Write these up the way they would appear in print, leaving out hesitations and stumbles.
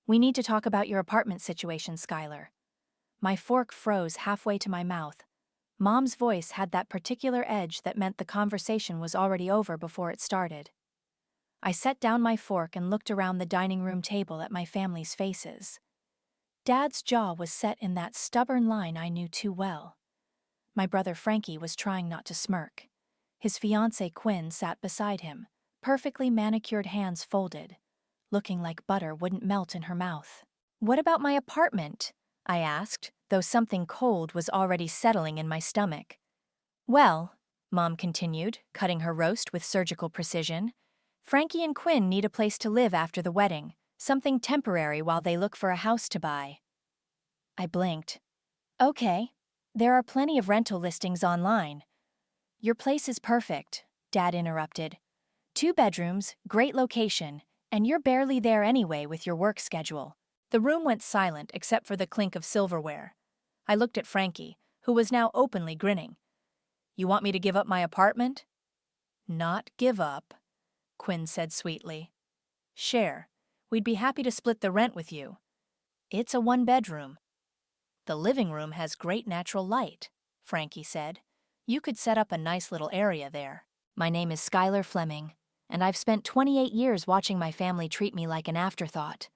We need to talk about your apartment situation, Skylar. My fork froze halfway to my mouth. Mom's voice had that particular edge that meant the conversation was already over before it started. I set down my fork and looked around the dining room table at my family's faces. Dad's jaw was set in that stubborn line I knew too well. My brother Frankie was trying not to smirk. His fiancée Quinn sat beside him, perfectly manicured hands folded, looking like butter wouldn't melt in her mouth. "What about my apartment?" I asked, though something cold was already settling in my stomach. "Well," Mom continued, cutting her roast with surgical precision, "Frankie and Quinn need a place to live after the wedding, something temporary while they look for a house to buy." I blinked. "Okay. There are plenty of rental listings online." "Your place is perfect," Dad interrupted. "2 bedrooms, great location, and you're barely there anyway with your work schedule." The room went silent except for the clink of silverware. I looked at Frankie, who was now openly grinning. "You want me to give up my apartment?" "Not give up," Quinn said sweetly. "Share. We'd be happy to split the rent with you. It's a 1-bedroom. The living room has great natural light," Frankie said. "You could set up a nice little area there." My name is Skylar Fleming, and I've spent 28 years watching my family treat me like an afterthought.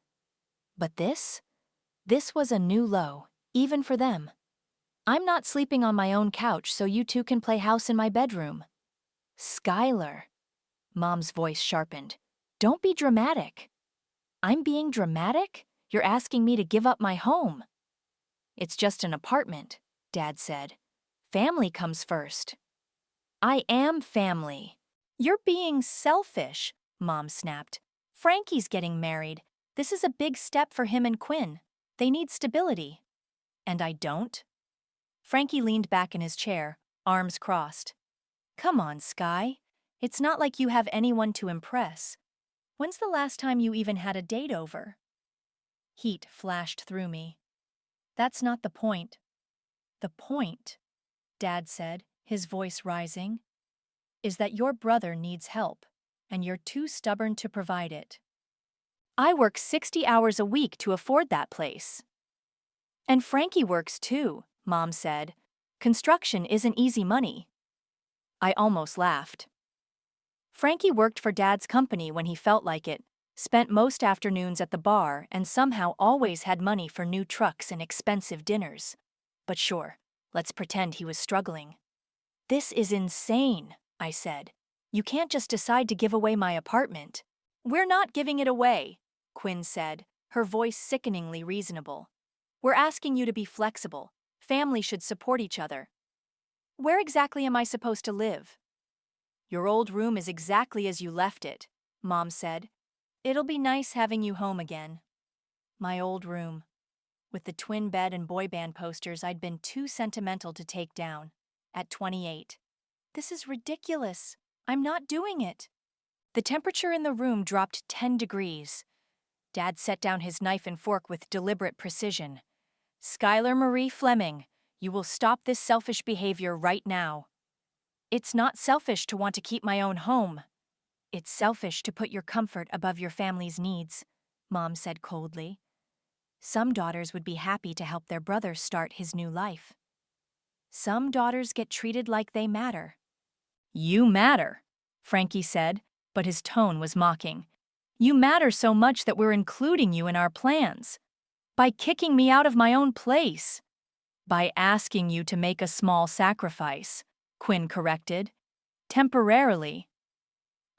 But this was a new low, even for them. "I'm not sleeping on my own couch so you two can play house in my bedroom." "Skylar," Mom's voice sharpened. "Don't be dramatic." "I'm being dramatic? You're asking me to give up my home." "It's just an apartment," Dad said. "Family comes first." "I am family." "You're being selfish," Mom snapped. "Frankie's getting married. This is a big step for him and Quinn. They need stability." "And I don't?" Frankie leaned back in his chair, arms crossed. "Come on, Sky. It's not like you have anyone to impress. When's the last time you even had a date over?" Heat flashed through me. "That's not the point." "The point," Dad said, his voice rising, "is that your brother needs help, and you're too stubborn to provide it." "I work 60 hours a week to afford that place." "And Frankie works too," Mom said. "Construction isn't easy money." I almost laughed. Frankie worked for Dad's company when he felt like it, spent most afternoons at the bar, and somehow always had money for new trucks and expensive dinners. But sure, let's pretend he was struggling. "This is insane," I said. "You can't just decide to give away my apartment." "We're not giving it away," Quinn said, her voice sickeningly reasonable. "We're asking you to be flexible. Families should support each other." "Where exactly am I supposed to live?" "Your old room is exactly as you left it," Mom said. "It'll be nice having you home again." My old room, with the twin bed and boy band posters I'd been too sentimental to take down, at 28. "This is ridiculous. I'm not doing it." The temperature in the room dropped 10 degrees. Dad set down his knife and fork with deliberate precision. "Skylar Marie Fleming, you will stop this selfish behavior right now." "It's not selfish to want to keep my own home." "It's selfish to put your comfort above your family's needs," Mom said coldly. "Some daughters would be happy to help their brother start his new life. Some daughters get treated like they matter." "You matter," Frankie said, but his tone was mocking. "You matter so much that we're including you in our plans. By kicking me out of my own place." "By asking you to make a small sacrifice," Quinn corrected. "Temporarily."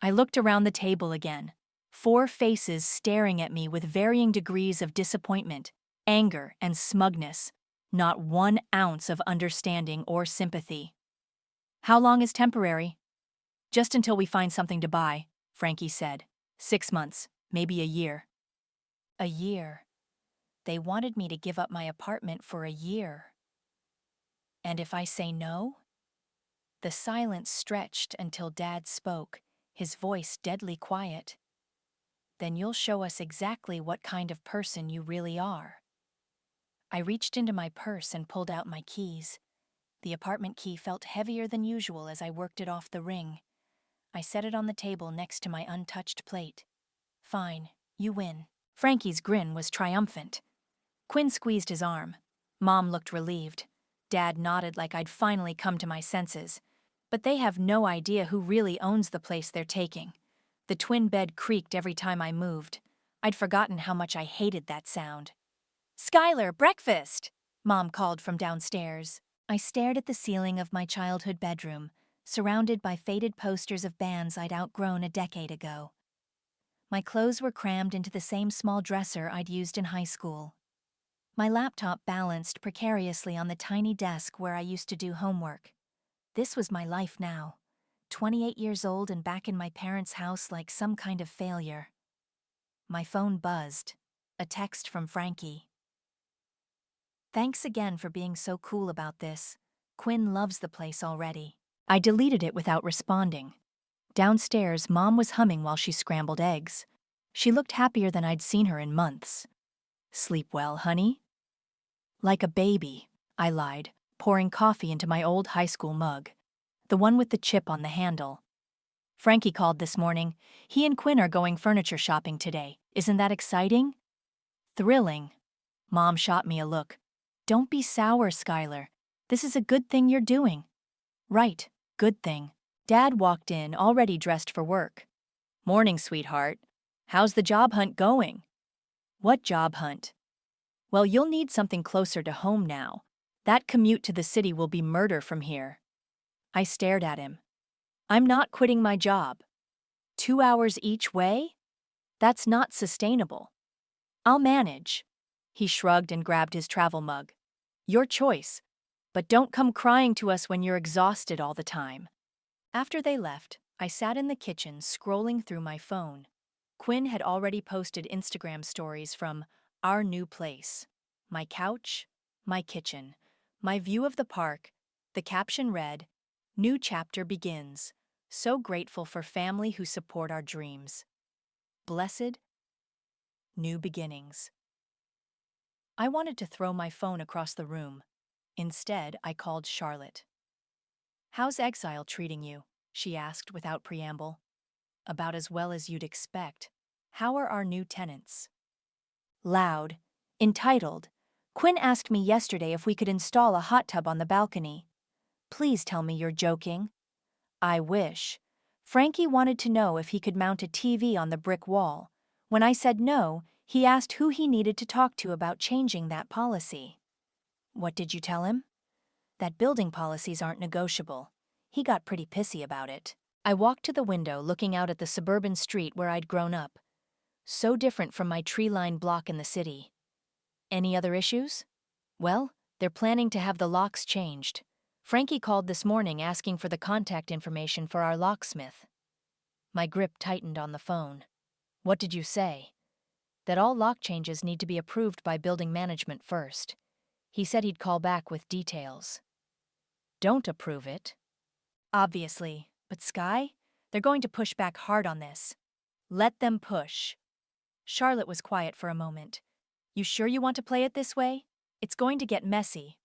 I looked around the table again, 4 faces staring at me with varying degrees of disappointment, anger, and smugness, not 1 ounce of understanding or sympathy. "How long is temporary?" "Just until we find something to buy," Frankie said. 6 months, maybe a year." A year. They wanted me to give up my apartment for a year. And if I say no? The silence stretched until Dad spoke, his voice deadly quiet. "Then you'll show us exactly what kind of person you really are." I reached into my purse and pulled out my keys. The apartment key felt heavier than usual as I worked it off the ring. I set it on the table next to my untouched plate. "Fine, you win." Frankie's grin was triumphant. Quinn squeezed his arm. Mom looked relieved. Dad nodded like I'd finally come to my senses. But they have no idea who really owns the place they're taking. The twin bed creaked every time I moved. I'd forgotten how much I hated that sound. "Skylar, breakfast!" Mom called from downstairs. I stared at the ceiling of my childhood bedroom, surrounded by faded posters of bands I'd outgrown a decade ago. My clothes were crammed into the same small dresser I'd used in high school. My laptop balanced precariously on the tiny desk where I used to do homework. This was my life now, 28 years old and back in my parents' house like some kind of failure. My phone buzzed. A text from Frankie. "Thanks again for being so cool about this. Quinn loves the place already." I deleted it without responding. Downstairs, Mom was humming while she scrambled eggs. She looked happier than I'd seen her in months. "Sleep well, honey?" "Like a baby," I lied, pouring coffee into my old high school mug, the one with the chip on the handle. "Frankie called this morning. He and Quinn are going furniture shopping today. Isn't that exciting?" "Thrilling." Mom shot me a look. "Don't be sour, Skylar. This is a good thing you're doing." "Right, good thing." Dad walked in, already dressed for work. "Morning, sweetheart. How's the job hunt going?" "What job hunt?" "Well, you'll need something closer to home now. That commute to the city will be murder from here." I stared at him. "I'm not quitting my job. 2 hours each way? That's not sustainable." "I'll manage." He shrugged and grabbed his travel mug. "Your choice, but don't come crying to us when you're exhausted all the time." After they left, I sat in the kitchen scrolling through my phone. Quinn had already posted Instagram stories from our new place. My couch, my kitchen, my view of the park. The caption read, "New chapter begins. So grateful for family who support our dreams. Blessed new beginnings." I wanted to throw my phone across the room. Instead, I called Charlotte. "How's Exile treating you?" she asked without preamble. "About as well as you'd expect. How are our new tenants?" Loud, entitled. "Quinn asked me yesterday if we could install a hot tub on the balcony." "Please tell me you're joking." "I wish." "Frankie wanted to know if he could mount a TV on the brick wall. When I said no, he asked who he needed to talk to about changing that policy." "What did you tell him?" "That building policies aren't negotiable." He got pretty pissy about it. I walked to the window looking out at the suburban street where I'd grown up. So different from my tree-lined block in the city. "Any other issues?" "Well, they're planning to have the locks changed. Frankie called this morning asking for the contact information for our locksmith." My grip tightened on the phone. "What did you say?" "That all lock changes need to be approved by building management first. He said he'd call back with details." "Don't approve it." "Obviously, but Sky, they're going to push back hard on this." "Let them push." Charlotte was quiet for a moment. "You sure you want to play it this way? It's going to get messy."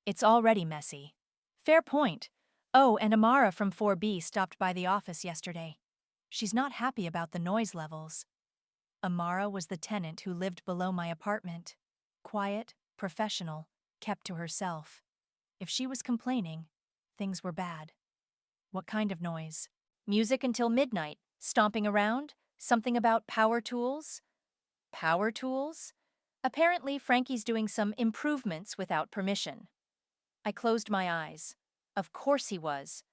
"It's already messy." "Fair point. Oh, and Amara from 4B stopped by the office yesterday. She's not happy about the noise levels." Amara was the tenant who lived below my apartment. Quiet, professional, kept to herself. If she was complaining, things were bad. "What kind of noise?" "Music until midnight, stomping around, something about power tools." "Power tools?" "Apparently Frankie's doing some improvements without permission." I closed my eyes. Of course he was.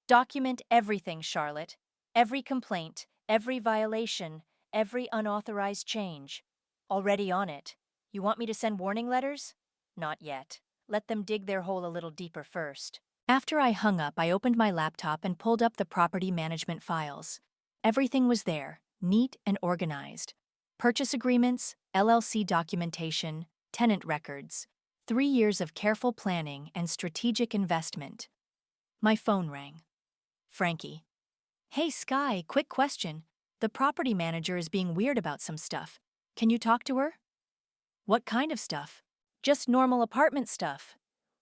"Document everything, Charlotte. Every complaint, every violation, every unauthorized change." "Already on it. You want me to send warning letters?" "Not yet. Let them dig their hole a little deeper first." After I hung up, I opened my laptop and pulled up the property management files. Everything was there, neat and organized. Purchase agreements, LLC documentation, tenant records. 3 years of careful planning and strategic investment. My phone rang. Frankie. "Hey, Sky, quick question. The property manager is being weird about some stuff. Can you talk to her?" "What kind of stuff?" "Just normal apartment stuff.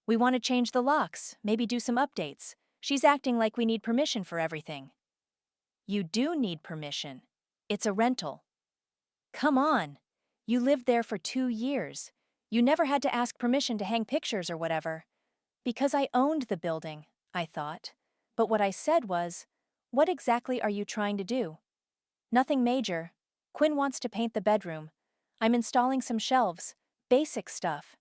We want to change the locks, maybe do some updates. She's acting like we need permission for everything." "You do need permission. It's a rental." "Come on. You lived there for 2 years. You never had to ask permission to hang pictures or whatever. Because I owned the building, I thought. But what I said was, what exactly are you trying to do? Nothing major. Quinn wants to paint the bedroom. I'm installing some shelves. Basic stuff.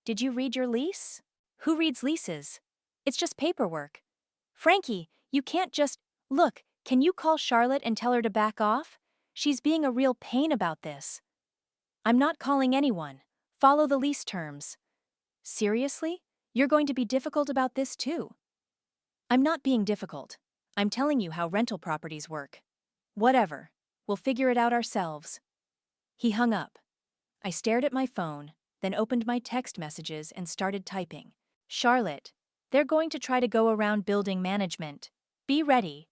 Did you read your lease? Who reads leases? It's just paperwork. Frankie, you can't just… Look, can you call Charlotte and tell her to back off? She's being a real pain about this. I'm not calling anyone. Follow the lease terms. Seriously? You're going to be difficult about this too. I'm not being difficult. I'm telling you how rental properties work. Whatever. We'll figure it out ourselves. He hung up. I stared at my phone, then opened my text messages and started typing. Charlotte, they're going to try to go around building management. Be ready.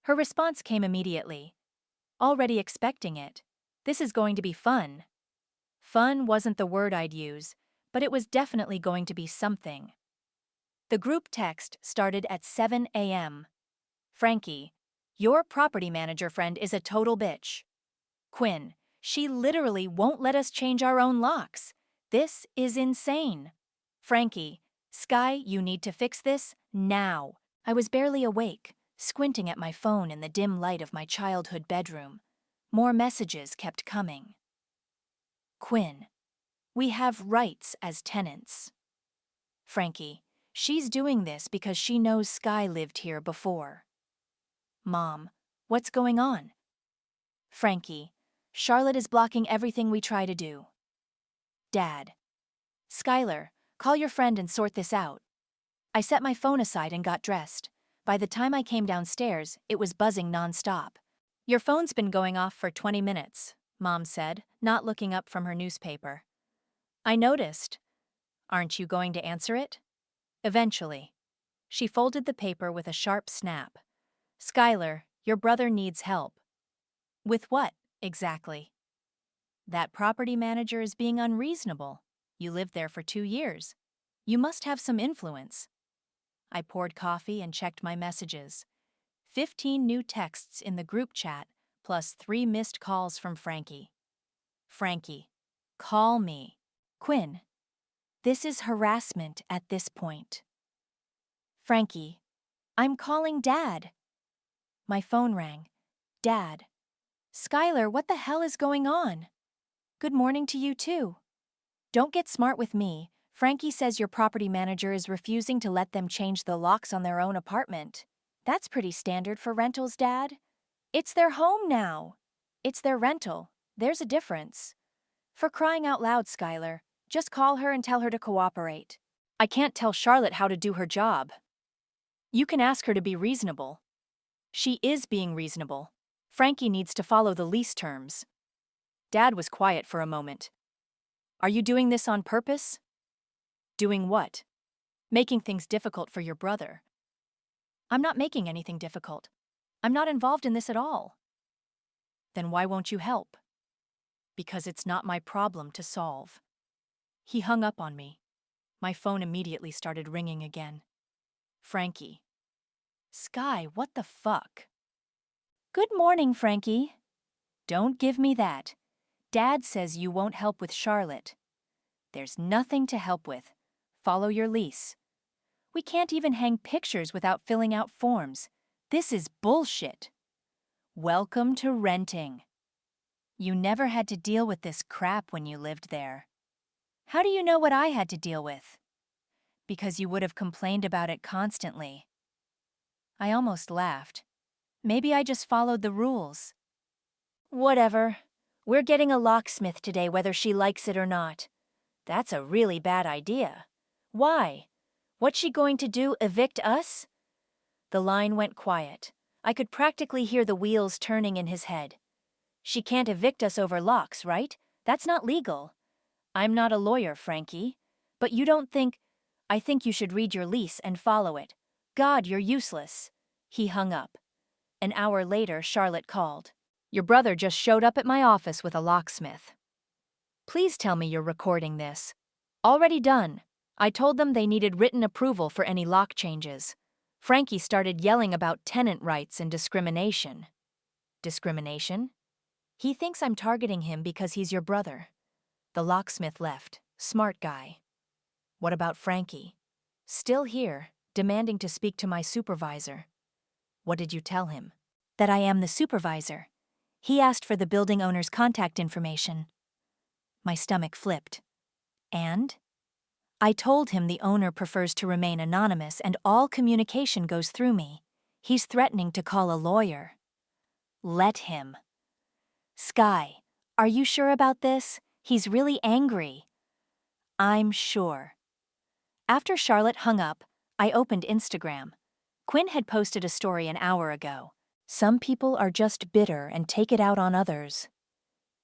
Her response came immediately. Already expecting it. This is going to be fun. Fun wasn't the word I'd use, but it was definitely going to be something. The group text started at 7 a.m. Frankie, your property manager friend is a total bitch. Quinn, she literally won't let us change our own locks. This is insane. Frankie, Sky, you need to fix this now. I was barely awake, squinting at my phone in the dim light of my childhood bedroom. More messages kept coming. Quinn, we have rights as tenants. Frankie, she's doing this because she knows Sky lived here before. Mom, what's going on? Frankie, Charlotte is blocking everything we try to do. Dad, Skylar, call your friend and sort this out. I set my phone aside and got dressed. By the time I came downstairs, it was buzzing nonstop. Your phone's been going off for 20 minutes, Mom said, not looking up from her newspaper. I noticed. Aren't you going to answer it? Eventually. She folded the paper with a sharp snap. Skylar, your brother needs help. With what, exactly? That property manager is being unreasonable. You lived there for 2 years. You must have some influence. I poured coffee and checked my messages. 15 new texts in the group chat, plus 3 missed calls from Frankie. Frankie, call me. Quinn, this is harassment at this point. Frankie, I'm calling Dad. My phone rang. Dad. Skylar, what the hell is going on? Good morning to you too. Don't get smart with me. Frankie says your property manager is refusing to let them change the locks on their own apartment. That's pretty standard for rentals, Dad. It's their home now. It's their rental. There's a difference. For crying out loud, Skylar, just call her and tell her to cooperate. I can't tell Charlotte how to do her job. You can ask her to be reasonable. She is being reasonable. Frankie needs to follow the lease terms. Dad was quiet for a moment. Are you doing this on purpose? Doing what? Making things difficult for your brother. I'm not making anything difficult. I'm not involved in this at all. Then why won't you help? Because it's not my problem to solve. He hung up on me. My phone immediately started ringing again. Frankie. Sky, what the fuck? Good morning, Frankie. Don't give me that. Dad says you won't help with Charlotte. There's nothing to help with. Follow your lease. We can't even hang pictures without filling out forms. This is bullshit. Welcome to renting. You never had to deal with this crap when you lived there. How do you know what I had to deal with? Because you would have complained about it constantly. I almost laughed. Maybe I just followed the rules. Whatever. We're getting a locksmith today whether she likes it or not. That's a really bad idea. Why? What's she going to do, evict us? The line went quiet. I could practically hear the wheels turning in his head. She can't evict us over locks, right? That's not legal. I'm not a lawyer, Frankie. But you don't think… I think you should read your lease and follow it. God, you're useless. He hung up. An hour later, Charlotte called. Your brother just showed up at my office with a locksmith. Please tell me you're recording this. Already done. I told them they needed written approval for any lock changes. Frankie started yelling about tenant rights and discrimination. Discrimination? He thinks I'm targeting him because he's your brother. The locksmith left. Smart guy. What about Frankie? Still here, demanding to speak to my supervisor. What did you tell him? That I am the supervisor. He asked for the building owner's contact information. My stomach flipped. And? I told him the owner prefers to remain anonymous and all communication goes through me. He's threatening to call a lawyer. Let him. Sky, are you sure about this? He's really angry. I'm sure. After Charlotte hung up, I opened Instagram. Quinn had posted a story an hour ago. Some people are just bitter and take it out on others.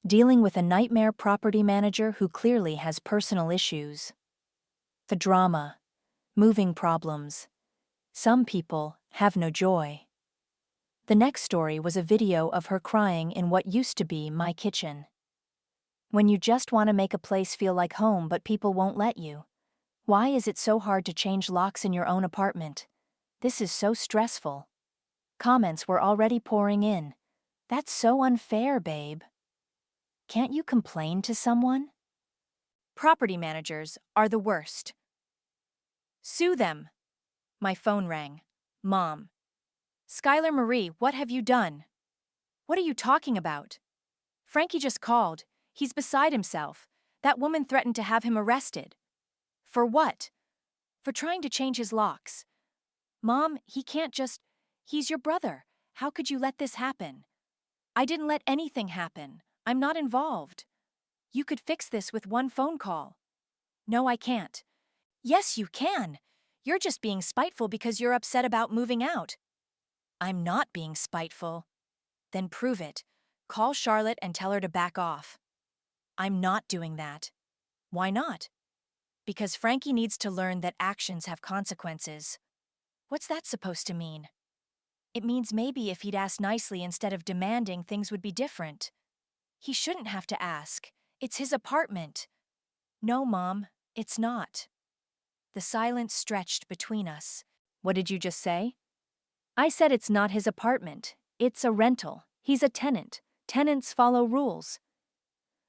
Dealing with a nightmare property manager who clearly has personal issues. The drama, moving problems. Some people have no joy. The next story was a video of her crying in what used to be my kitchen. When you just want to make a place feel like home but people won't let you. Why is it so hard to change locks in your own apartment? This is so stressful. Comments were already pouring in. That's so unfair, babe. Can't you complain to someone? Property managers are the worst. Sue them. My phone rang. Mom. Skylar Marie, what have you done? What are you talking about? Frankie just called. He's beside himself. That woman threatened to have him arrested. For what? For trying to change his locks. Mom, he can't just... He's your brother. How could you let this happen? I didn't let anything happen. I'm not involved. You could fix this with one phone call. No, I can't. Yes, you can. You're just being spiteful because you're upset about moving out. I'm not being spiteful. Then prove it. Call Charlotte and tell her to back off. I'm not doing that. Why not? Because Frankie needs to learn that actions have consequences. What's that supposed to mean? It means maybe if he'd asked nicely instead of demanding, things would be different. He shouldn't have to ask. It's his apartment. No, Mom, it's not. The silence stretched between us. What did you just say? I said it's not his apartment. It's a rental. He's a tenant. Tenants follow rules.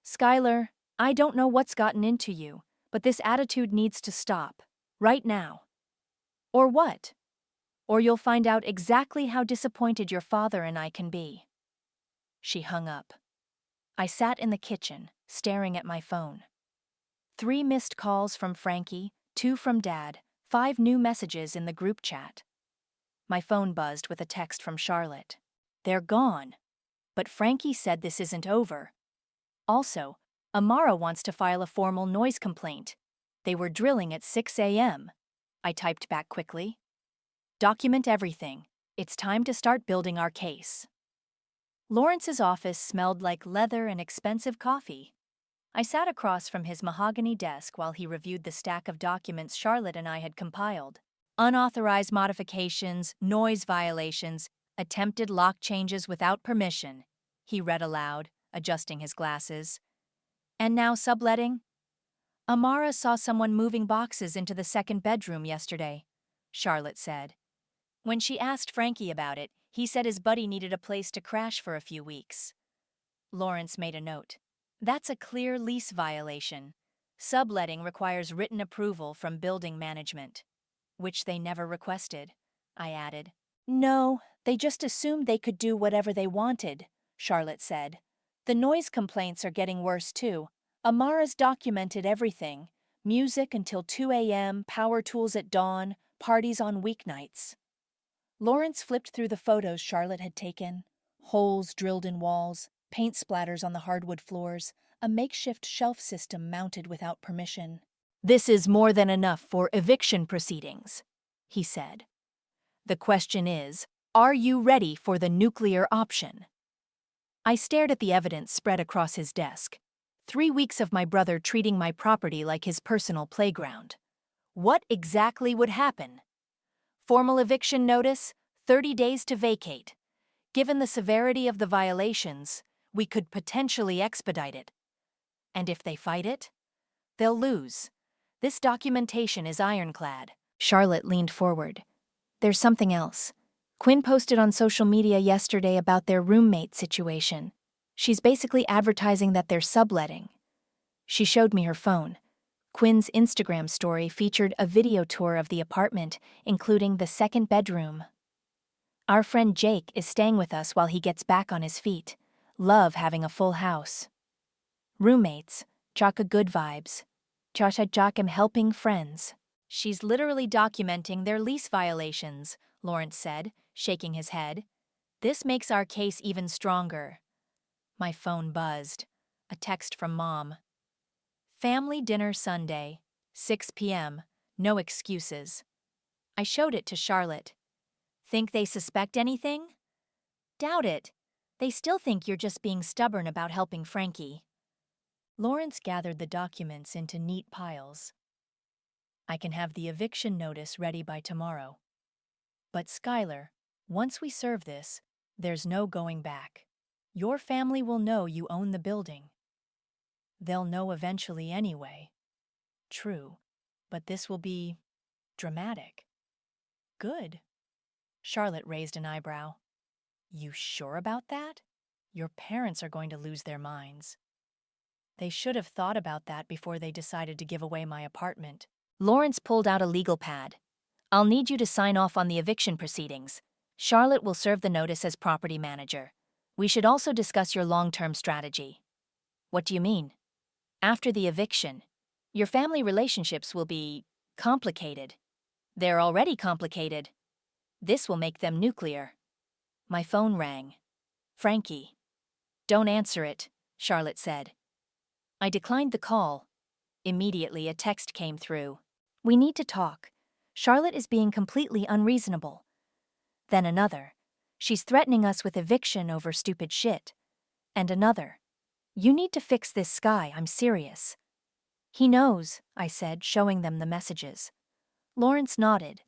Skylar, I don't know what's gotten into you, but this attitude needs to stop. Right now. Or what? Or you'll find out exactly how disappointed your father and I can be. She hung up. I sat in the kitchen, staring at my phone. 3 missed calls from Frankie, 2 from Dad, 5 new messages in the group chat. My phone buzzed with a text from Charlotte. They're gone. But Frankie said this isn't over. Also, Amara wants to file a formal noise complaint. They were drilling at 6 a.m. I typed back quickly. Document everything. It's time to start building our case. Lawrence's office smelled like leather and expensive coffee. I sat across from his mahogany desk while he reviewed the stack of documents Charlotte and I had compiled. Unauthorized modifications, noise violations, attempted lock changes without permission, he read aloud, adjusting his glasses. And now subletting? Amara saw someone moving boxes into the second bedroom yesterday, Charlotte said. When she asked Frankie about it, he said his buddy needed a place to crash for a few weeks. Lawrence made a note. That's a clear lease violation. Subletting requires written approval from building management. Which they never requested, I added. No, they just assumed they could do whatever they wanted, Charlotte said. The noise complaints are getting worse too. Amara's documented everything. Music until 2 a.m., power tools at dawn, parties on weeknights. Lawrence flipped through the photos Charlotte had taken. Holes drilled in walls, paint splatters on the hardwood floors, a makeshift shelf system mounted without permission. This is more than enough for eviction proceedings, he said. The question is, are you ready for the nuclear option? I stared at the evidence spread across his desk. 3 weeks of my brother treating my property like his personal playground. What exactly would happen? Formal eviction notice, 30 days to vacate. Given the severity of the violations, we could potentially expedite it. And if they fight it, they'll lose. This documentation is ironclad. Charlotte leaned forward. There's something else. Quinn posted on social media yesterday about their roommate situation. She's basically advertising that they're subletting. She showed me her phone. Quinn's Instagram story featured a video tour of the apartment, including the second bedroom. Our friend Jake is staying with us while he gets back on his feet. Love having a full house. Roommates, Chaka good vibes. Chasha Jakim helping friends. She's literally documenting their lease violations, Lawrence said, shaking his head. This makes our case even stronger. My phone buzzed. A text from Mom. Family dinner Sunday, 6 p.m., no excuses. I showed it to Charlotte. Think they suspect anything? Doubt it. They still think you're just being stubborn about helping Frankie. Lawrence gathered the documents into neat piles. I can have the eviction notice ready by tomorrow. But Skylar, once we serve this, there's no going back. Your family will know you own the building. They'll know eventually anyway. True, but this will be dramatic. Good. Charlotte raised an eyebrow. You sure about that? Your parents are going to lose their minds. They should have thought about that before they decided to give away my apartment. Lawrence pulled out a legal pad. I'll need you to sign off on the eviction proceedings. Charlotte will serve the notice as property manager. We should also discuss your long-term strategy. What do you mean? After the eviction, your family relationships will be complicated. They're already complicated. This will make them nuclear. My phone rang. Frankie. Don't answer it, Charlotte said. I declined the call. Immediately, a text came through. We need to talk. Charlotte is being completely unreasonable. Then another. She's threatening us with eviction over stupid shit. And another. You need to fix this Sky, I'm serious. He knows, I said, showing them the messages. Lawrence nodded.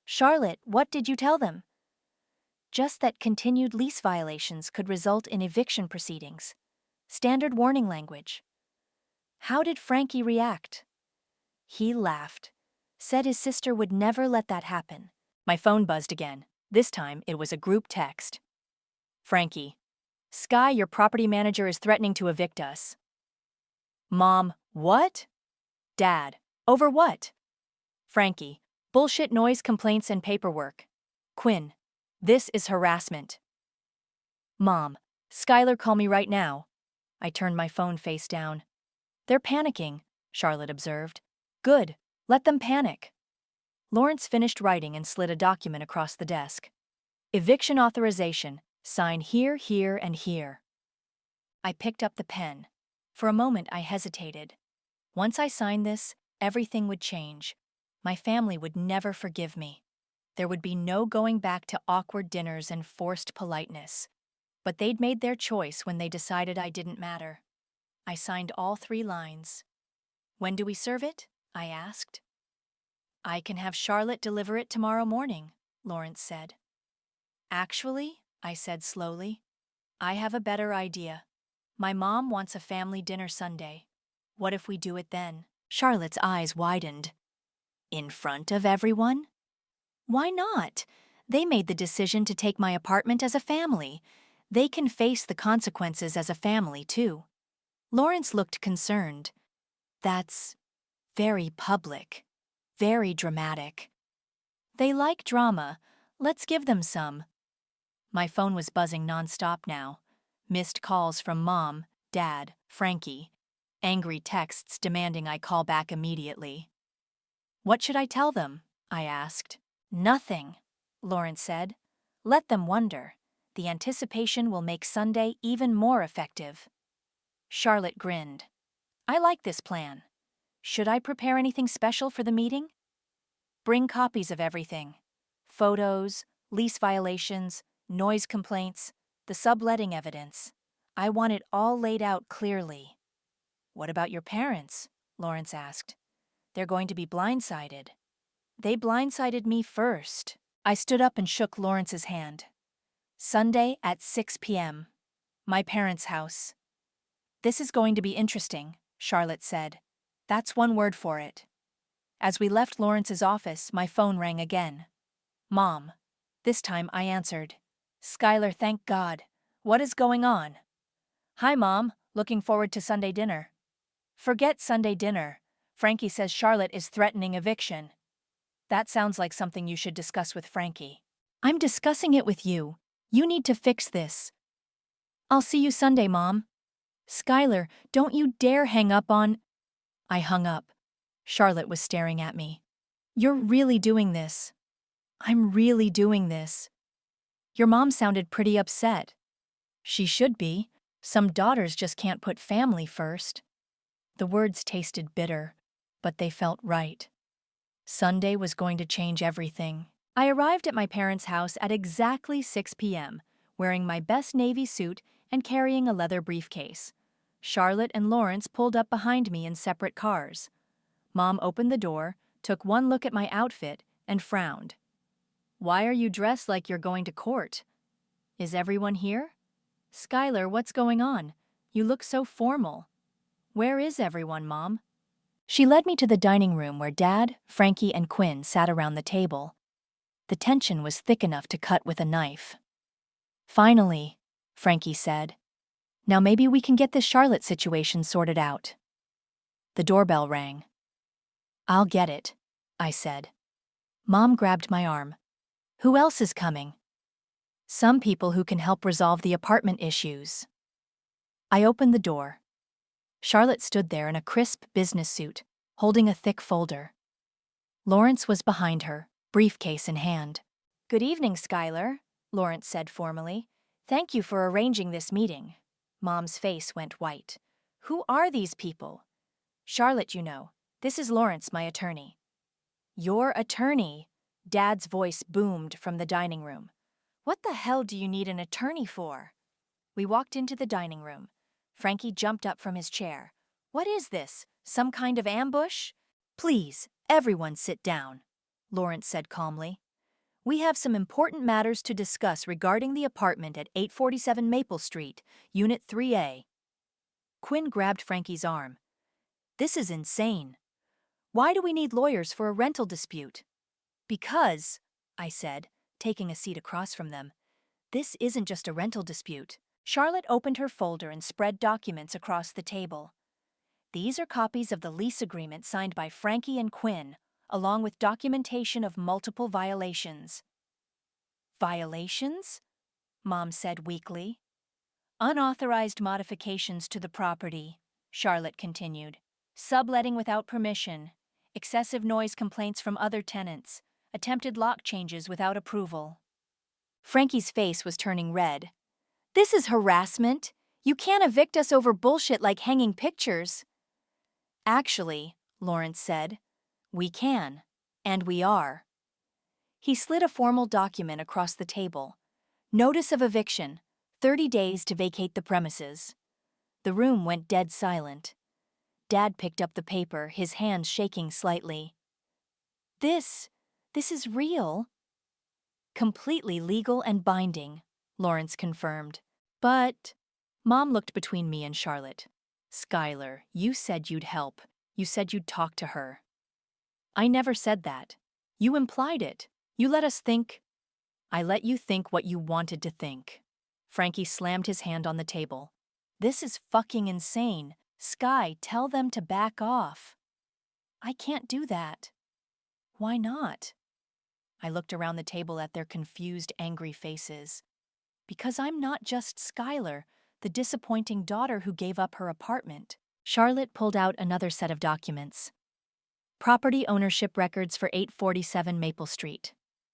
Charlotte, what did you tell them? Just that continued lease violations could result in eviction proceedings. Standard warning language. How did Frankie react? He laughed. Said his sister would never let that happen. My phone buzzed again. This time, it was a group text. Frankie. Sky, your property manager is threatening to evict us. Mom, what? Dad, over what? Frankie, bullshit noise complaints and paperwork. Quinn, this is harassment. Mom, Skylar, call me right now. I turned my phone face down. They're panicking, Charlotte observed. Good, let them panic. Lawrence finished writing and slid a document across the desk. Eviction authorization, sign here, here, and here. I picked up the pen. For a moment I hesitated. Once I signed this, everything would change. My family would never forgive me. There would be no going back to awkward dinners and forced politeness. But they'd made their choice when they decided I didn't matter. I signed all 3 lines. When do we serve it? I asked. I can have Charlotte deliver it tomorrow morning, Lawrence said. Actually, I said slowly, I have a better idea. My mom wants a family dinner Sunday. What if we do it then? Charlotte's eyes widened. In front of everyone? Why not? They made the decision to take my apartment as a family. They can face the consequences as a family, too. Lawrence looked concerned. That's very public, very dramatic. They like drama. Let's give them some. My phone was buzzing nonstop now. Missed calls from Mom, Dad, Frankie. Angry texts demanding I call back immediately. What should I tell them? I asked. Nothing, Lawrence said. Let them wonder. The anticipation will make Sunday even more effective. Charlotte grinned. I like this plan. Should I prepare anything special for the meeting? Bring copies of everything. Photos, lease violations, noise complaints, the subletting evidence. I want it all laid out clearly. What about your parents? Lawrence asked. They're going to be blindsided. They blindsided me first. I stood up and shook Lawrence's hand. Sunday at 6 p.m. My parents' house. This is going to be interesting, Charlotte said. That's one word for it. As we left Lawrence's office, my phone rang again. Mom. This time I answered. Skylar, thank God. What is going on? Hi, Mom. Looking forward to Sunday dinner. Forget Sunday dinner. Frankie says Charlotte is threatening eviction. That sounds like something you should discuss with Frankie. I'm discussing it with you. You need to fix this. I'll see you Sunday, Mom. Skylar, don't you dare hang up on. I hung up. Charlotte was staring at me. You're really doing this. I'm really doing this. Your mom sounded pretty upset. She should be. Some daughters just can't put family first. The words tasted bitter, but they felt right. Sunday was going to change everything. I arrived at my parents' house at exactly 6 p.m., wearing my best navy suit and carrying a leather briefcase. Charlotte and Lawrence pulled up behind me in separate cars. Mom opened the door, took one look at my outfit, and frowned. Why are you dressed like you're going to court? Is everyone here? Skylar, what's going on? You look so formal. Where is everyone, Mom? She led me to the dining room where Dad, Frankie, and Quinn sat around the table. The tension was thick enough to cut with a knife. Finally, Frankie said. Now maybe we can get this Charlotte situation sorted out. The doorbell rang. I'll get it, I said. Mom grabbed my arm. Who else is coming? Some people who can help resolve the apartment issues. I opened the door. Charlotte stood there in a crisp business suit, holding a thick folder. Lawrence was behind her, briefcase in hand. Good evening, Skylar, Lawrence said formally. Thank you for arranging this meeting. Mom's face went white. Who are these people? Charlotte, you know. This is Lawrence, my attorney. Your attorney? Dad's voice boomed from the dining room. What the hell do you need an attorney for? We walked into the dining room. Frankie jumped up from his chair. What is this? Some kind of ambush? Please, everyone sit down, Lawrence said calmly. We have some important matters to discuss regarding the apartment at 847 Maple Street, Unit 3A. Quinn grabbed Frankie's arm. This is insane. Why do we need lawyers for a rental dispute? Because, I said, taking a seat across from them, this isn't just a rental dispute. Charlotte opened her folder and spread documents across the table. These are copies of the lease agreement signed by Frankie and Quinn, along with documentation of multiple violations. Violations? Mom said weakly. Unauthorized modifications to the property, Charlotte continued. Subletting without permission, excessive noise complaints from other tenants, attempted lock changes without approval. Frankie's face was turning red. This is harassment. You can't evict us over bullshit like hanging pictures. Actually, Lawrence said, we can, and we are. He slid a formal document across the table. Notice of eviction, 30 days to vacate the premises. The room went dead silent. Dad picked up the paper, his hands shaking slightly. This is real. Completely legal and binding, Lawrence confirmed. But, Mom looked between me and Charlotte. Skylar, you said you'd help. You said you'd talk to her. I never said that. You implied it. You let us think. I let you think what you wanted to think. Frankie slammed his hand on the table. This is fucking insane. Sky, tell them to back off. I can't do that. Why not? I looked around the table at their confused, angry faces. Because I'm not just Skylar, the disappointing daughter who gave up her apartment. Charlotte pulled out another set of documents. Property ownership records for 847 Maple Street.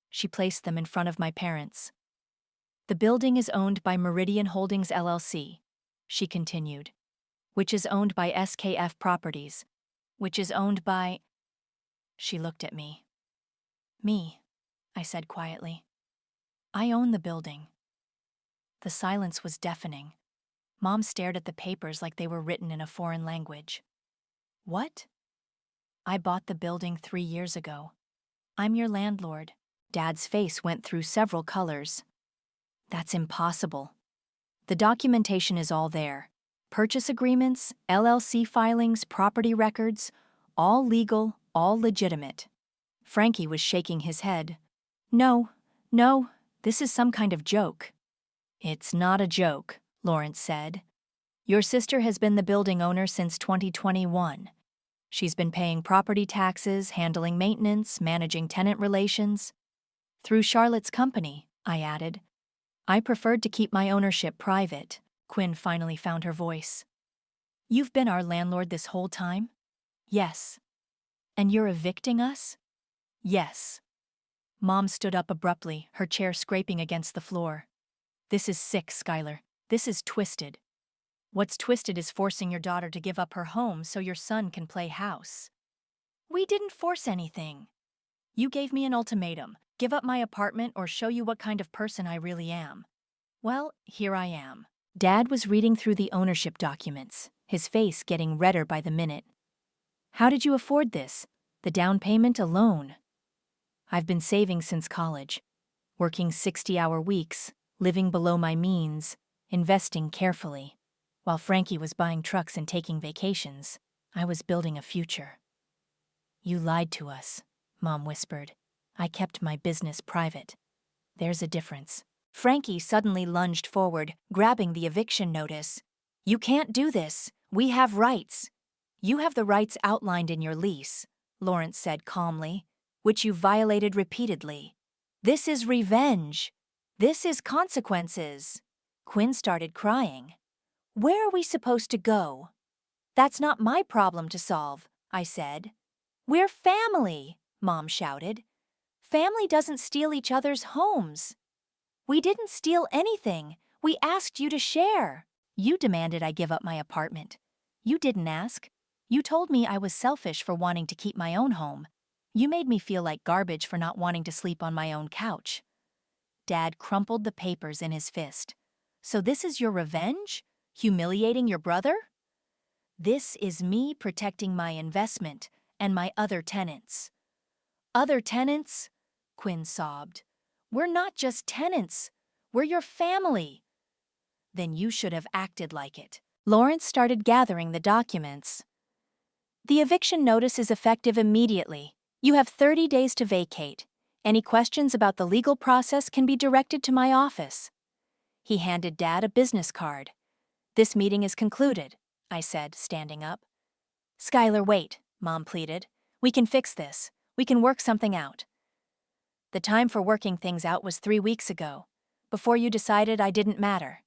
She placed them in front of my parents. The building is owned by Meridian Holdings LLC, she continued, which is owned by SKF Properties, which is owned by... She looked at me. Me, I said quietly. I own the building. The silence was deafening. Mom stared at the papers like they were written in a foreign language. What? I bought the building 3 years ago. I'm your landlord. Dad's face went through several colors. That's impossible. The documentation is all there. Purchase agreements, LLC filings, property records, all legal, all legitimate. Frankie was shaking his head. No, this is some kind of joke. It's not a joke, Lawrence said. Your sister has been the building owner since 2021. She's been paying property taxes, handling maintenance, managing tenant relations. Through Charlotte's company, I added. I preferred to keep my ownership private. Quinn finally found her voice. You've been our landlord this whole time? Yes. And you're evicting us? Yes. Mom stood up abruptly, her chair scraping against the floor. This is sick, Skylar. This is twisted. What's twisted is forcing your daughter to give up her home so your son can play house. We didn't force anything. You gave me an ultimatum. Give up my apartment or show you what kind of person I really am. Well, here I am. Dad was reading through the ownership documents, his face getting redder by the minute. How did you afford this? The down payment alone? I've been saving since college, working 60-hour weeks, living below my means, investing carefully. While Frankie was buying trucks and taking vacations, I was building a future. You lied to us, Mom whispered. I kept my business private. There's a difference. Frankie suddenly lunged forward, grabbing the eviction notice. You can't do this. We have rights. You have the rights outlined in your lease, Lawrence said calmly, which you violated repeatedly. This is revenge. This is consequences. Quinn started crying. Where are we supposed to go? That's not my problem to solve, I said. We're family, Mom shouted. Family doesn't steal each other's homes. We didn't steal anything. We asked you to share. You demanded I give up my apartment. You didn't ask. You told me I was selfish for wanting to keep my own home. You made me feel like garbage for not wanting to sleep on my own couch. Dad crumpled the papers in his fist. So this is your revenge? Humiliating your brother? This is me protecting my investment and my other tenants. Other tenants? Quinn sobbed. We're not just tenants. We're your family. Then you should have acted like it. Lawrence started gathering the documents. The eviction notice is effective immediately. You have 30 days to vacate. Any questions about the legal process can be directed to my office. He handed Dad a business card. This meeting is concluded, I said, standing up. Skylar, wait, Mom pleaded. We can fix this. We can work something out. The time for working things out was 3 weeks ago, before you decided I didn't matter.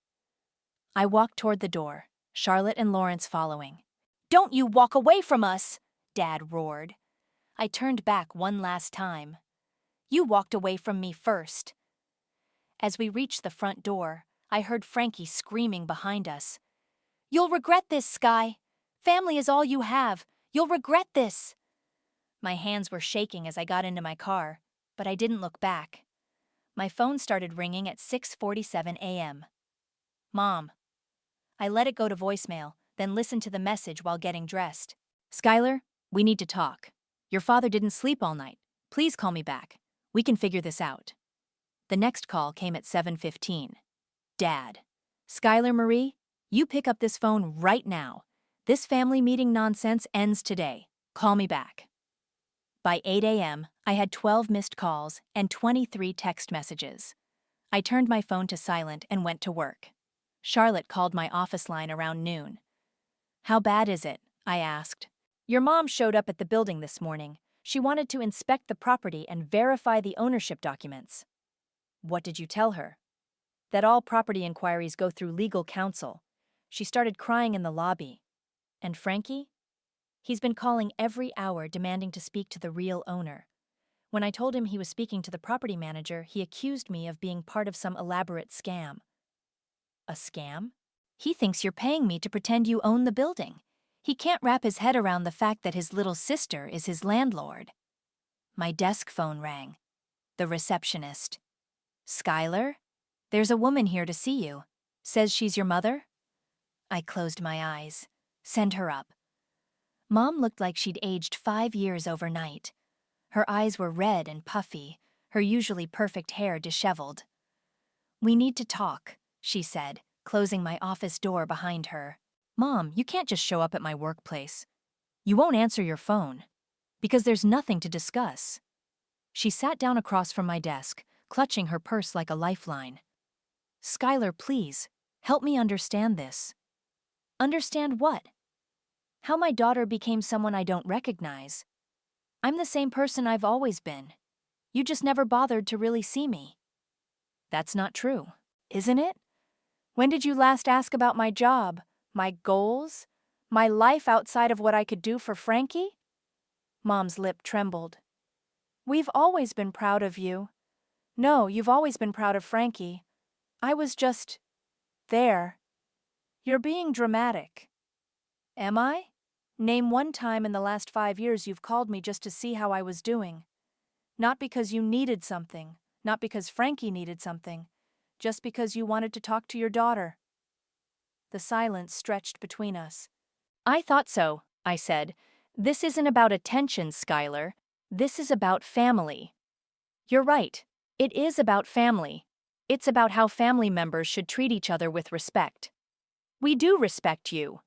I walked toward the door, Charlotte and Lawrence following. Don't you walk away from us, Dad roared. I turned back one last time. You walked away from me first. As we reached the front door, I heard Frankie screaming behind us. You'll regret this, Sky. Family is all you have. You'll regret this. My hands were shaking as I got into my car, but I didn't look back. My phone started ringing at 6:47 a.m. Mom. I let it go to voicemail, then listened to the message while getting dressed. Skylar, we need to talk. Your father didn't sleep all night. Please call me back. We can figure this out. The next call came at 7:15. Dad. Skylar Marie, you pick up this phone right now. This family meeting nonsense ends today. Call me back. By 8 a.m., I had 12 missed calls and 23 text messages. I turned my phone to silent and went to work. Charlotte called my office line around noon. How bad is it? I asked. Your mom showed up at the building this morning. She wanted to inspect the property and verify the ownership documents. What did you tell her? That all property inquiries go through legal counsel. She started crying in the lobby. And Frankie? He's been calling every hour demanding to speak to the real owner. When I told him he was speaking to the property manager, he accused me of being part of some elaborate scam. A scam? He thinks you're paying me to pretend you own the building. He can't wrap his head around the fact that his little sister is his landlord. My desk phone rang. The receptionist. Skylar? There's a woman here to see you. Says she's your mother? I closed my eyes. Send her up. Mom looked like she'd aged 5 years overnight. Her eyes were red and puffy, her usually perfect hair disheveled. We need to talk, she said, closing my office door behind her. Mom, you can't just show up at my workplace. You won't answer your phone. Because there's nothing to discuss. She sat down across from my desk, clutching her purse like a lifeline. Skylar, please, help me understand this. Understand what? How my daughter became someone I don't recognize. I'm the same person I've always been. You just never bothered to really see me. That's not true, isn't it? When did you last ask about my job, my goals, my life outside of what I could do for Frankie? Mom's lip trembled. We've always been proud of you. No, you've always been proud of Frankie. I was just there. You're being dramatic. Am I? Name one time in the last 5 years you've called me just to see how I was doing. Not because you needed something, not because Frankie needed something, just because you wanted to talk to your daughter. The silence stretched between us. I thought so, I said. This isn't about attention, Skylar. This is about family. You're right. It is about family. It's about how family members should treat each other with respect. We do respect you.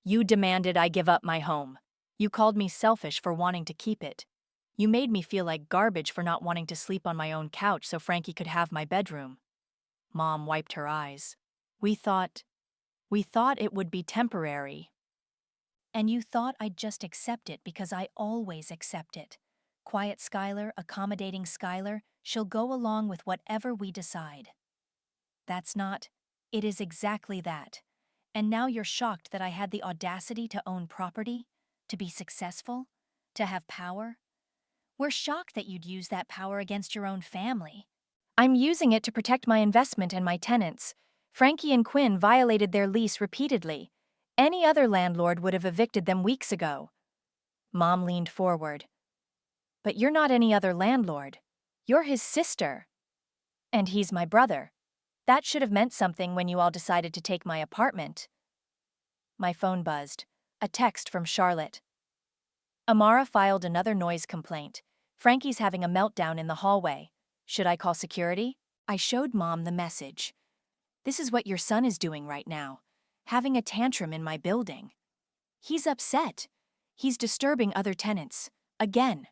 You demanded I give up my home. You called me selfish for wanting to keep it. You made me feel like garbage for not wanting to sleep on my own couch so Frankie could have my bedroom. Mom wiped her eyes. We thought it would be temporary. And you thought I'd just accept it because I always accept it. Quiet Skylar, accommodating Skylar, she'll go along with whatever we decide. That's not. It is exactly that. And now you're shocked that I had the audacity to own property, to be successful, to have power. We're shocked that you'd use that power against your own family. I'm using it to protect my investment and my tenants. Frankie and Quinn violated their lease repeatedly. Any other landlord would have evicted them weeks ago. Mom leaned forward. But you're not any other landlord. You're his sister. And he's my brother. That should have meant something when you all decided to take my apartment. My phone buzzed. A text from Charlotte. Amara filed another noise complaint. Frankie's having a meltdown in the hallway. Should I call security? I showed Mom the message. This is what your son is doing right now. Having a tantrum in my building. He's upset. He's disturbing other tenants. Again.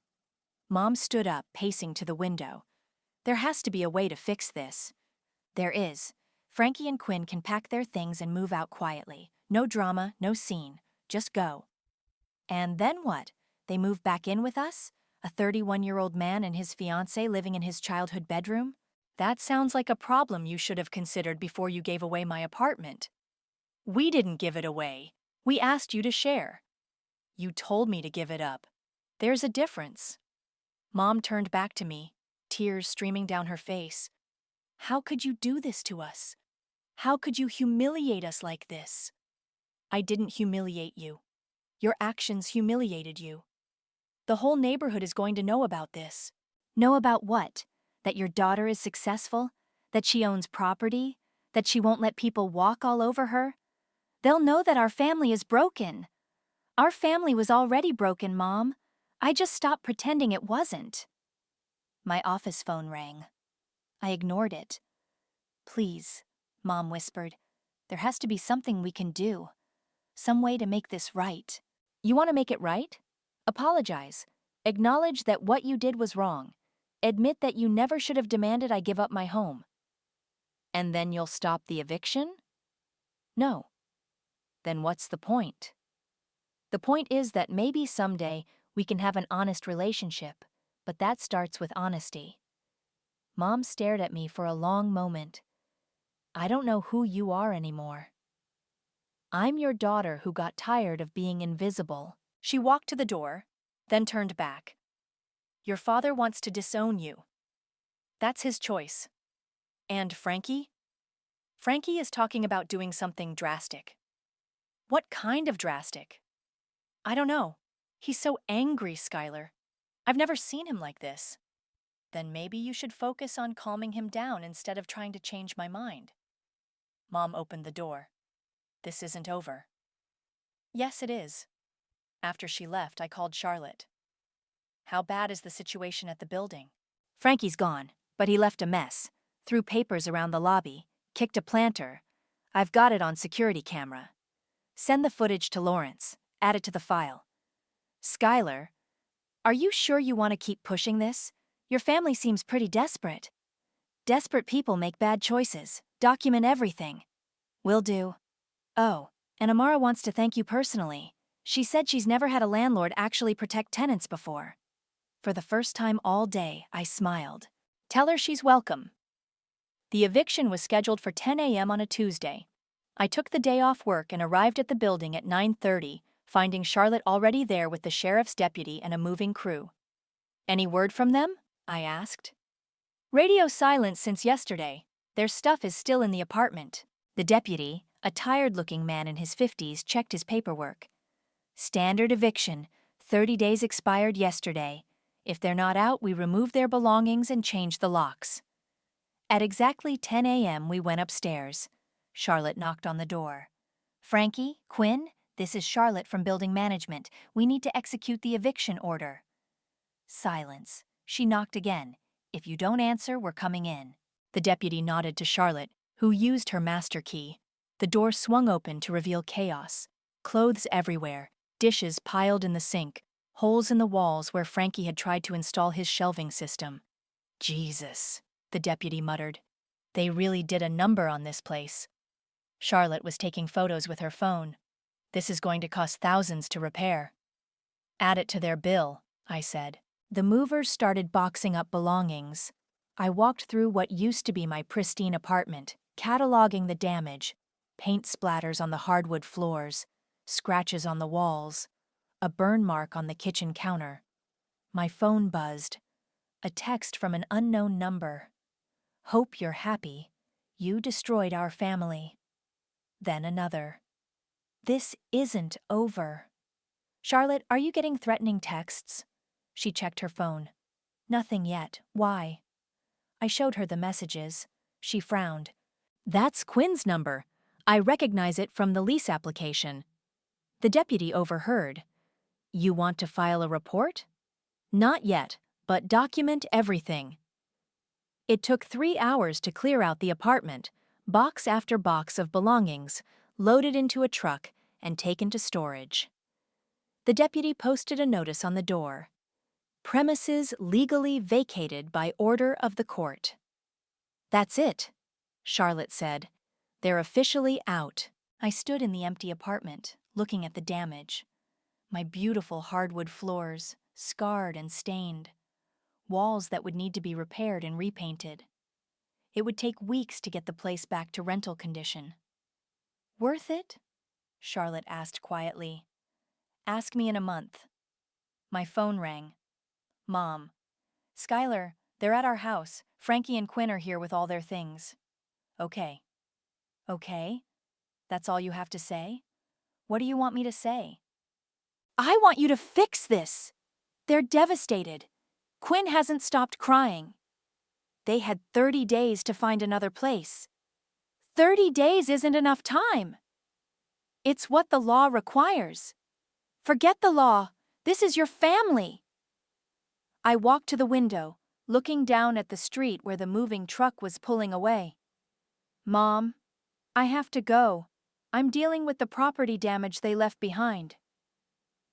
Mom stood up, pacing to the window. There has to be a way to fix this. There is. Frankie and Quinn can pack their things and move out quietly. No drama, no scene. Just go. And then what? They move back in with us? A 31-year-old man and his fiancée living in his childhood bedroom? That sounds like a problem you should have considered before you gave away my apartment. We didn't give it away. We asked you to share. You told me to give it up. There's a difference. Mom turned back to me, tears streaming down her face. How could you do this to us? How could you humiliate us like this? I didn't humiliate you. Your actions humiliated you. The whole neighborhood is going to know about this. Know about what? That your daughter is successful? That she owns property? That she won't let people walk all over her? They'll know that our family is broken. Our family was already broken, Mom. I just stopped pretending it wasn't. My office phone rang. I ignored it. Please, Mom whispered. There has to be something we can do. Some way to make this right. You want to make it right? Apologize. Acknowledge that what you did was wrong. Admit that you never should have demanded I give up my home. And then you'll stop the eviction? No. Then what's the point? The point is that maybe someday we can have an honest relationship, but that starts with honesty. Mom stared at me for a long moment. I don't know who you are anymore. I'm your daughter who got tired of being invisible. She walked to the door, then turned back. Your father wants to disown you. That's his choice. And Frankie? Frankie is talking about doing something drastic. What kind of drastic? I don't know. He's so angry, Skylar. I've never seen him like this. Then maybe you should focus on calming him down instead of trying to change my mind. Mom opened the door. This isn't over. Yes, it is. After she left, I called Charlotte. How bad is the situation at the building? Frankie's gone, but he left a mess. Threw papers around the lobby, kicked a planter. I've got it on security camera. Send the footage to Lawrence. Add it to the file. Skylar, are you sure you want to keep pushing this? Your family seems pretty desperate. Desperate people make bad choices. Document everything. Will do. Oh, And Amara wants to thank you personally. She said she's never had a landlord actually protect tenants before. For the first time all day, I smiled. Tell her she's welcome. The eviction was scheduled for 10 a.m. on a Tuesday. I took the day off work and arrived at the building at 9:30, finding Charlotte already there with the sheriff's deputy and a moving crew. Any word from them? I asked. Radio silence since yesterday. Their stuff is still in the apartment. The deputy, a tired-looking man in his 50s, checked his paperwork. Standard eviction, 30 days expired yesterday. If they're not out, we remove their belongings and change the locks. At exactly 10 a.m., we went upstairs. Charlotte knocked on the door. Frankie, Quinn, this is Charlotte from building management. We need to execute the eviction order. Silence. She knocked again. If you don't answer, we're coming in. The deputy nodded to Charlotte, who used her master key. The door swung open to reveal chaos. Clothes everywhere, dishes piled in the sink, holes in the walls where Frankie had tried to install his shelving system. Jesus, the deputy muttered. They really did a number on this place. Charlotte was taking photos with her phone. This is going to cost thousands to repair. Add it to their bill, I said. The movers started boxing up belongings. I walked through what used to be my pristine apartment, cataloging the damage. Paint splatters on the hardwood floors, scratches on the walls, a burn mark on the kitchen counter. My phone buzzed. A text from an unknown number. Hope you're happy. You destroyed our family. Then another. This isn't over. Charlotte, are you getting threatening texts? She checked her phone. Nothing yet. Why? I showed her the messages. She frowned. That's Quinn's number. I recognize it from the lease application. The deputy overheard. You want to file a report? Not yet, but document everything. It took 3 hours to clear out the apartment, box after box of belongings, loaded into a truck and taken to storage. The deputy posted a notice on the door. Premises legally vacated by order of the court. That's it, Charlotte said. They're officially out. I stood in the empty apartment, looking at the damage. My beautiful hardwood floors, scarred and stained. Walls that would need to be repaired and repainted. It would take weeks to get the place back to rental condition. Worth it? Charlotte asked quietly. Ask me in a month. My phone rang. Mom. Skylar, they're at our house. Frankie and Quinn are here with all their things. Okay. Okay? That's all you have to say? What do you want me to say? I want you to fix this! They're devastated. Quinn hasn't stopped crying. They had 30 days to find another place. 30 days isn't enough time. It's what the law requires. Forget the law. This is your family. I walked to the window, looking down at the street where the moving truck was pulling away. Mom, I have to go. I'm dealing with the property damage they left behind.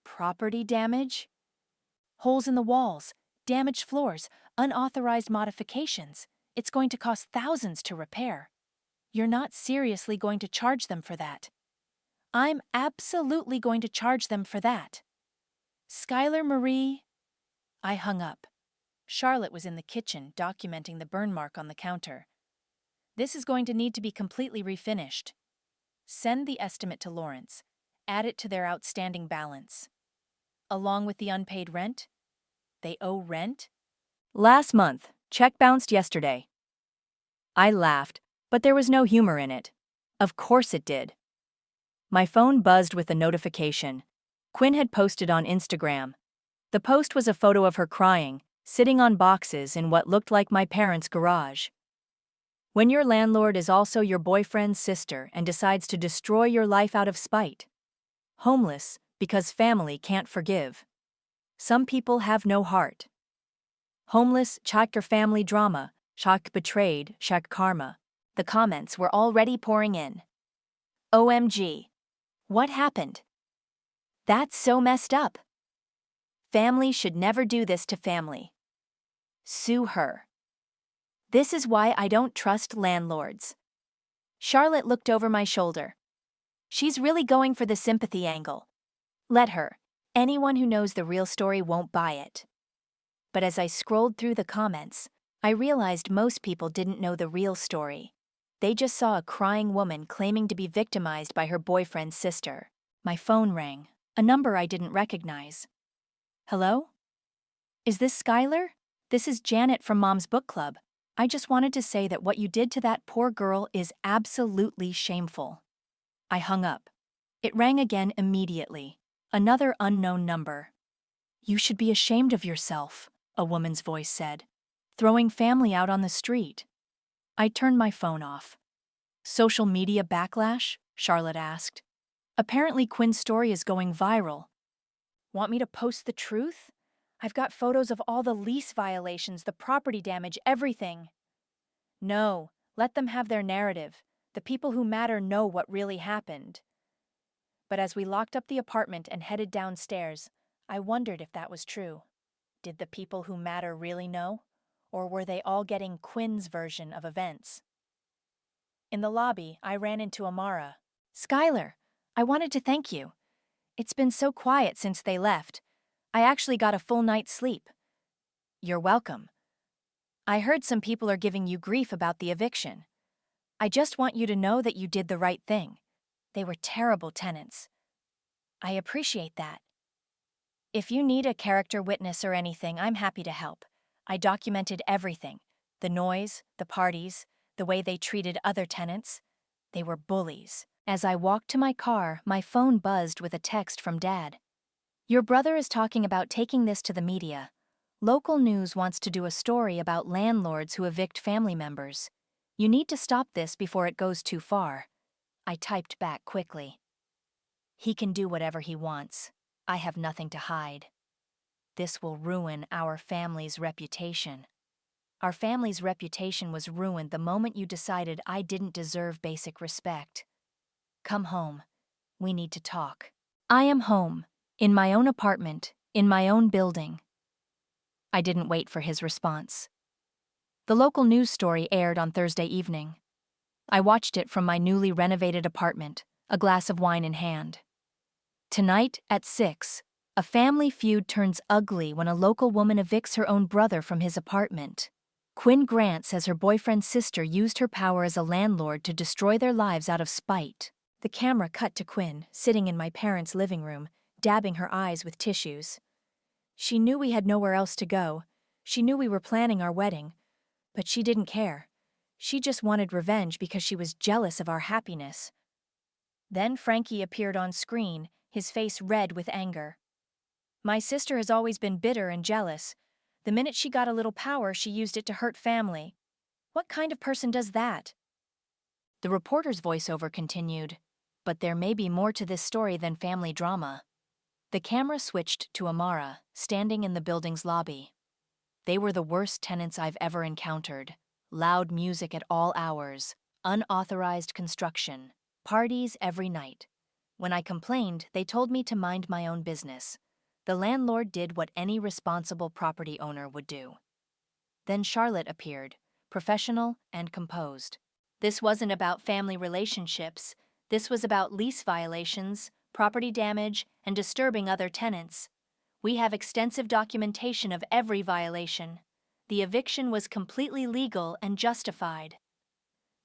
Property damage? Holes in the walls, damaged floors, unauthorized modifications. It's going to cost thousands to repair. You're not seriously going to charge them for that. I'm absolutely going to charge them for that. Skylar Marie. I hung up. Charlotte was in the kitchen documenting the burn mark on the counter. This is going to need to be completely refinished. Send the estimate to Lawrence. Add it to their outstanding balance. Along with the unpaid rent? They owe rent? Last month. Check bounced yesterday. I laughed, but there was no humor in it. Of course it did. My phone buzzed with a notification. Quinn had posted on Instagram. The post was a photo of her crying, sitting on boxes in what looked like my parents' garage. When your landlord is also your boyfriend's sister and decides to destroy your life out of spite. Homeless because family can't forgive. Some people have no heart. Homeless, check your family drama, check betrayed, check karma. The comments were already pouring in. OMG. What happened? That's so messed up. Family should never do this to family. Sue her. This is why I don't trust landlords. Charlotte looked over my shoulder. She's really going for the sympathy angle. Let her. Anyone who knows the real story won't buy it. But as I scrolled through the comments, I realized most people didn't know the real story. They just saw a crying woman claiming to be victimized by her boyfriend's sister. My phone rang, a number I didn't recognize. Hello? Is this Skylar? This is Janet from Mom's Book Club. I just wanted to say that what you did to that poor girl is absolutely shameful. I hung up. It rang again immediately. Another unknown number. You should be ashamed of yourself, a woman's voice said. Throwing family out on the street. I turned my phone off. Social media backlash? Charlotte asked. Apparently Quinn's story is going viral. Want me to post the truth? I've got photos of all the lease violations, the property damage, everything. No, let them have their narrative. The people who matter know what really happened. But as we locked up the apartment and headed downstairs, I wondered if that was true. Did the people who matter really know? Or were they all getting Quinn's version of events? In the lobby, I ran into Amara. Skylar, I wanted to thank you. It's been so quiet since they left. I actually got a full night's sleep. You're welcome. I heard some people are giving you grief about the eviction. I just want you to know that you did the right thing. They were terrible tenants. I appreciate that. If you need a character witness or anything, I'm happy to help. I documented everything. The noise, the parties, the way they treated other tenants. They were bullies. As I walked to my car, my phone buzzed with a text from Dad. Your brother is talking about taking this to the media. Local news wants to do a story about landlords who evict family members. You need to stop this before it goes too far. I typed back quickly. He can do whatever he wants. I have nothing to hide. This will ruin our family's reputation. Our family's reputation was ruined the moment you decided I didn't deserve basic respect. Come home. We need to talk. I am home, in my own apartment, in my own building. I didn't wait for his response. The local news story aired on Thursday evening. I watched it from my newly renovated apartment, a glass of wine in hand. Tonight, at 6, a family feud turns ugly when a local woman evicts her own brother from his apartment. Quinn Grant says her boyfriend's sister used her power as a landlord to destroy their lives out of spite. The camera cut to Quinn, sitting in my parents' living room, dabbing her eyes with tissues. She knew we had nowhere else to go. She knew we were planning our wedding. But she didn't care. She just wanted revenge because she was jealous of our happiness. Then Frankie appeared on screen, his face red with anger. My sister has always been bitter and jealous. The minute she got a little power, she used it to hurt family. What kind of person does that? The reporter's voiceover continued, but there may be more to this story than family drama. The camera switched to Amara, standing in the building's lobby. They were the worst tenants I've ever encountered. Loud music at all hours, unauthorized construction, parties every night. When I complained, they told me to mind my own business. The landlord did what any responsible property owner would do. Then Charlotte appeared, professional and composed. This wasn't about family relationships. This was about lease violations, property damage, and disturbing other tenants. We have extensive documentation of every violation. The eviction was completely legal and justified.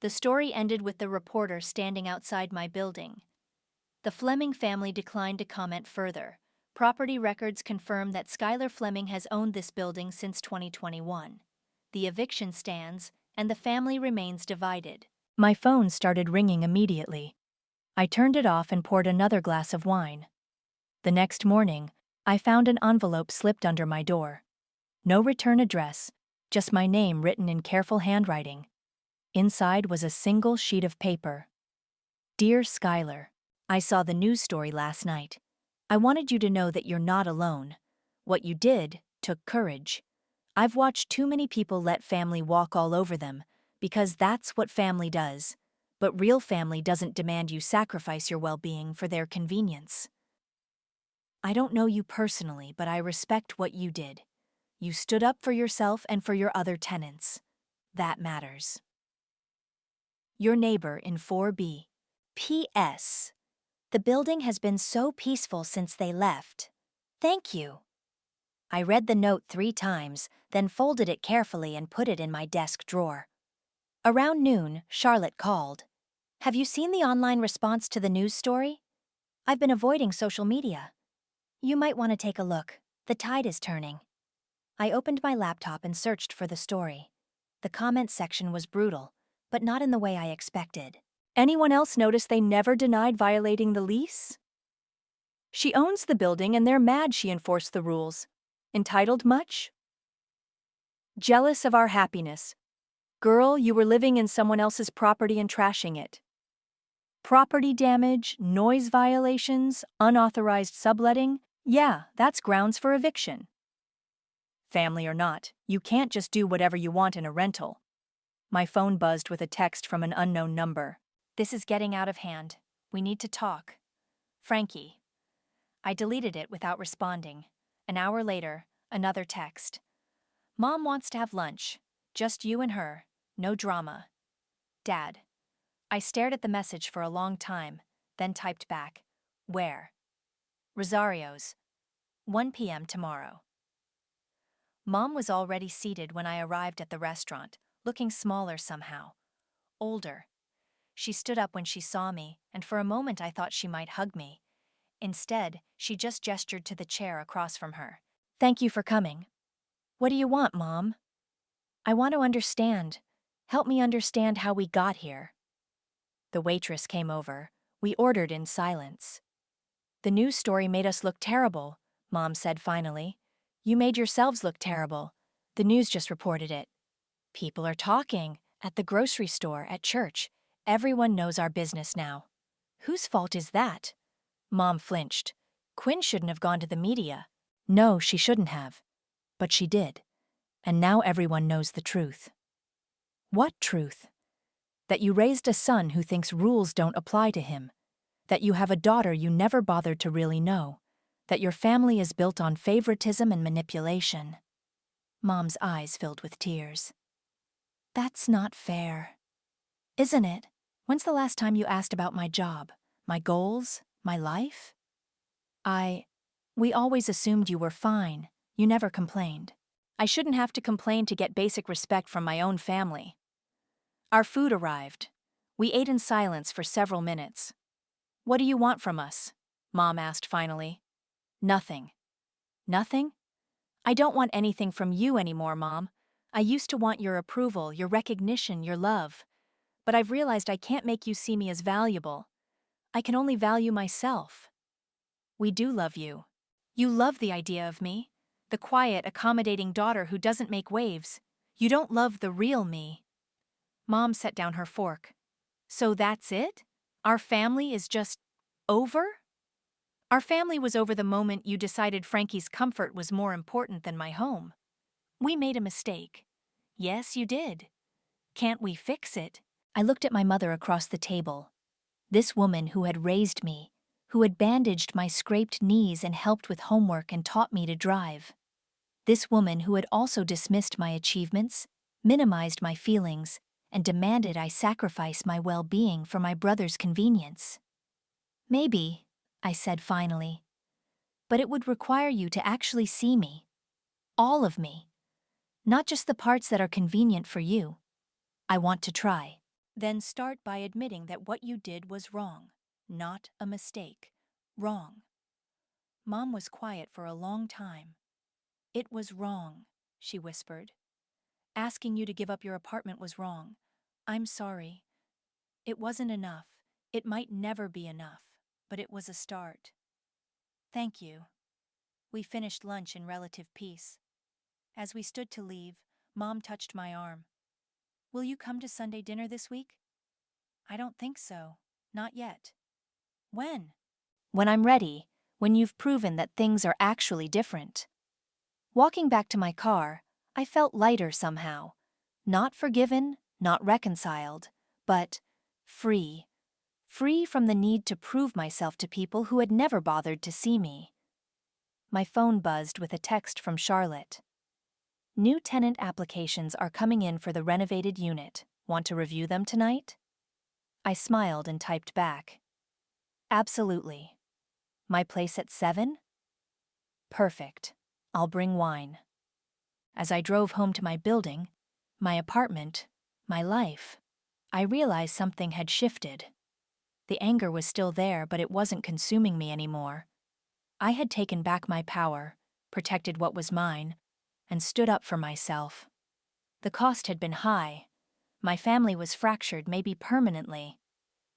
The story ended with the reporter standing outside my building. The Fleming family declined to comment further. Property records confirm that Skylar Fleming has owned this building since 2021. The eviction stands, and the family remains divided. My phone started ringing immediately. I turned it off and poured another glass of wine. The next morning, I found an envelope slipped under my door. No return address, just my name written in careful handwriting. Inside was a single sheet of paper. Dear Skylar, I saw the news story last night. I wanted you to know that you're not alone. What you did took courage. I've watched too many people let family walk all over them, because that's what family does. But real family doesn't demand you sacrifice your well-being for their convenience. I don't know you personally, but I respect what you did. You stood up for yourself and for your other tenants. That matters. Your neighbor in 4B. P.S. The building has been so peaceful since they left. Thank you. I read the note 3 times, then folded it carefully and put it in my desk drawer. Around noon, Charlotte called. Have you seen the online response to the news story? I've been avoiding social media. You might want to take a look. The tide is turning. I opened my laptop and searched for the story. The comment section was brutal, but not in the way I expected. Anyone else notice they never denied violating the lease? She owns the building and they're mad she enforced the rules. Entitled much? Jealous of our happiness. Girl, you were living in someone else's property and trashing it. Property damage, noise violations, unauthorized subletting, yeah, that's grounds for eviction. Family or not, you can't just do whatever you want in a rental. My phone buzzed with a text from an unknown number. This is getting out of hand. We need to talk. Frankie. I deleted it without responding. An hour later, another text. Mom wants to have lunch. Just you and her. No drama. Dad. I stared at the message for a long time, then typed back. Where? Rosario's. 1 p.m. tomorrow. Mom was already seated when I arrived at the restaurant, looking smaller somehow. Older. She stood up when she saw me, and for a moment I thought she might hug me. Instead, she just gestured to the chair across from her. Thank you for coming. What do you want, Mom? I want to understand. Help me understand how we got here. The waitress came over. We ordered in silence. The news story made us look terrible, Mom said finally. You made yourselves look terrible. The news just reported it. People are talking. At the grocery store, at church. Everyone knows our business now. Whose fault is that? Mom flinched. Quinn shouldn't have gone to the media. No, she shouldn't have. But she did. And now everyone knows the truth. What truth? That you raised a son who thinks rules don't apply to him. That you have a daughter you never bothered to really know. That your family is built on favoritism and manipulation. Mom's eyes filled with tears. That's not fair. Isn't it? When's the last time you asked about my job, my goals, my life? We always assumed you were fine. You never complained. I shouldn't have to complain to get basic respect from my own family. Our food arrived. We ate in silence for several minutes. What do you want from us? Mom asked finally. Nothing. Nothing? I don't want anything from you anymore, Mom. I used to want your approval, your recognition, your love. But I've realized I can't make you see me as valuable. I can only value myself. We do love you. You love the idea of me, the quiet, accommodating daughter who doesn't make waves. You don't love the real me. Mom set down her fork. So that's it? Our family is just over? Our family was over the moment you decided Frankie's comfort was more important than my home. We made a mistake. Yes, you did. Can't we fix it? I looked at my mother across the table. This woman who had raised me, who had bandaged my scraped knees and helped with homework and taught me to drive. This woman who had also dismissed my achievements, minimized my feelings, and demanded I sacrifice my well-being for my brother's convenience. Maybe, I said finally, but it would require you to actually see me. All of me. Not just the parts that are convenient for you. I want to try. Then start by admitting that what you did was wrong. Not a mistake. Wrong. Mom was quiet for a long time. It was wrong, she whispered. Asking you to give up your apartment was wrong. I'm sorry. It wasn't enough. It might never be enough, but it was a start. Thank you. We finished lunch in relative peace. As we stood to leave, Mom touched my arm. Will you come to Sunday dinner this week? I don't think so. Not yet. When? When I'm ready, when you've proven that things are actually different. Walking back to my car, I felt lighter somehow. Not forgiven, not reconciled, but free. Free from the need to prove myself to people who had never bothered to see me. My phone buzzed with a text from Charlotte. New tenant applications are coming in for the renovated unit. Want to review them tonight? I smiled and typed back. Absolutely. My place at 7? Perfect. I'll bring wine. As I drove home to my building, my apartment, my life, I realized something had shifted. The anger was still there, but it wasn't consuming me anymore. I had taken back my power, protected what was mine, and stood up for myself. The cost had been high. My family was fractured, maybe permanently.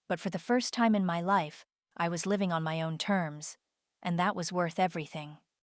But for the first time in my life, I was living on my own terms, and that was worth everything.